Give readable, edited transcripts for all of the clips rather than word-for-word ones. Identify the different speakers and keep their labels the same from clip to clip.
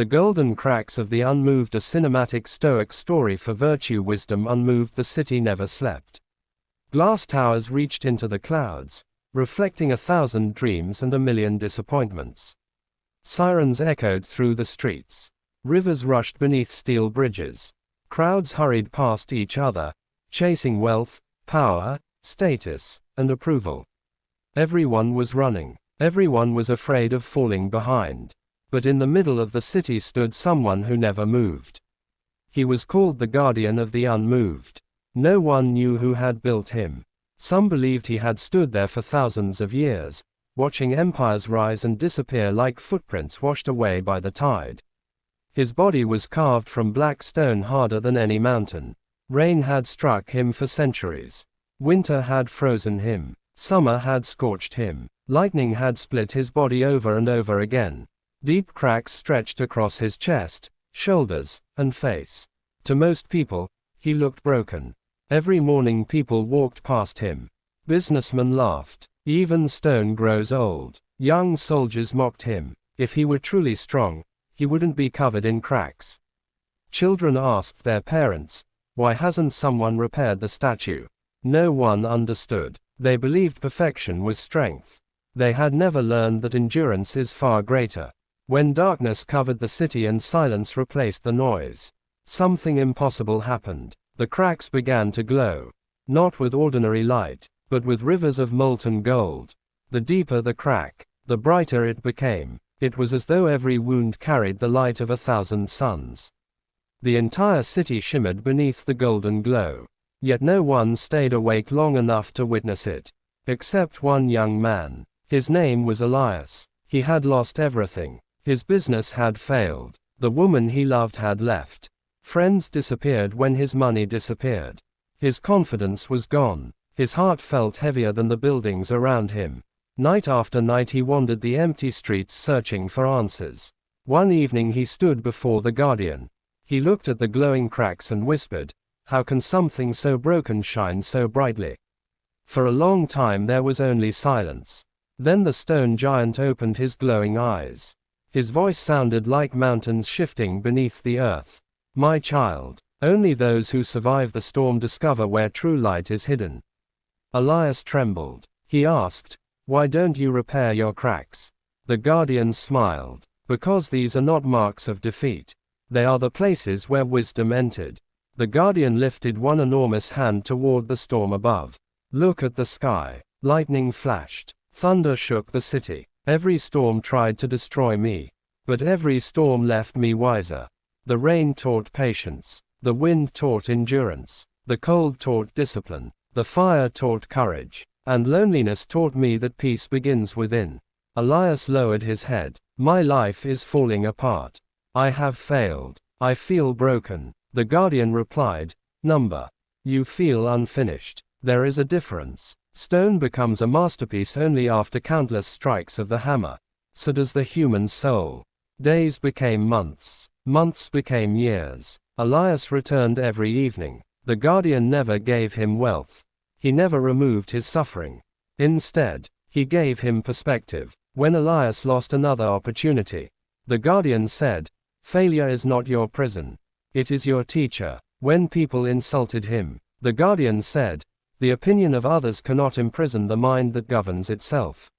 Speaker 1: The golden cracks of the unmoved, a cinematic Stoic story for virtue. Wisdom unmoved. The city never slept. Glass towers reached into the clouds, reflecting 1,000 dreams and 1,000,000 disappointments. Sirens echoed through the streets. Rivers rushed beneath steel bridges. Crowds hurried past each other, chasing wealth, power, status, and approval. Everyone was running. Everyone was afraid of falling behind. But in the middle of the city stood someone who never moved. He was called the Guardian of the Unmoved. No one knew who had built him. Some believed he had stood there for thousands of years, watching empires rise and disappear like footprints washed away by the tide. His body was carved from black stone, harder than any mountain. Rain had struck him for centuries. Winter had frozen him. Summer had scorched him. Lightning had split his body over and over again. Deep cracks stretched across his chest, shoulders, and face. To most people, he looked broken. Every morning people walked past him. Businessmen laughed. Even stone grows old. Young soldiers mocked him. If he were truly strong, he wouldn't be covered in cracks. Children asked their parents, "Why hasn't someone repaired the statue?" No one understood. They believed perfection was strength. They had never learned that endurance is far greater. When darkness covered the city and silence replaced the noise, something impossible happened. The cracks began to glow. Not with ordinary light, but with rivers of molten gold. The deeper the crack, the brighter it became. It was as though every wound carried the light of 1,000 suns. The entire city shimmered beneath the golden glow. Yet no one stayed awake long enough to witness it. Except one young man. His name was Elias. He had lost everything. His business had failed. The woman he loved had left. Friends disappeared when his money disappeared. His confidence was gone. His heart felt heavier than the buildings around him. Night after night he wandered the empty streets searching for answers. One evening he stood before the Guardian. He looked at the glowing cracks and whispered, "How can something so broken shine so brightly?" For a long time there was only silence. Then the stone giant opened his glowing eyes. His voice sounded like mountains shifting beneath the earth. "My child, only those who survive the storm discover where true light is hidden." Elias trembled. He asked, "Why don't you repair your cracks?" The Guardian smiled. "Because these are not marks of defeat. They are the places where wisdom entered." The Guardian lifted one enormous hand toward the storm above. "Look at the sky." Lightning flashed. Thunder shook the city. Every storm tried to destroy me. But every storm left me wiser. The rain taught patience. The wind taught endurance. The cold taught discipline. The fire taught courage. And loneliness taught me that peace begins within. Elias lowered his head. "My life is falling apart. I have failed. I feel broken." The Guardian replied, "Number. You feel unfinished. There is a difference. Stone becomes a masterpiece only after countless strikes of the hammer. So does the human soul. Days became months. Months became years. Elias returned every evening. The Guardian never gave him wealth. He never removed his suffering. Instead, he gave him perspective. When Elias lost another opportunity, the Guardian said, "Failure is not your prison. It is your teacher." When people insulted him, the Guardian said, "The opinion of others cannot imprison the mind that governs itself."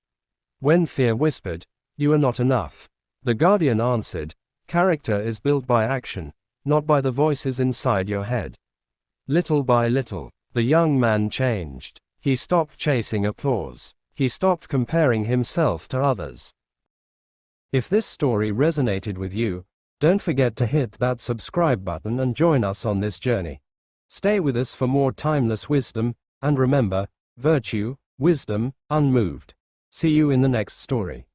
Speaker 1: When fear whispered, "You are not enough," the Guardian answered, "Character is built by action, not by the voices inside your head." Little by little, the young man changed. He stopped chasing applause. He stopped comparing himself to others. If this story resonated with you, don't forget to hit that subscribe button and join us on this journey. Stay with us for more timeless wisdom, and remember, virtue, wisdom, unmoved. See you in the next story.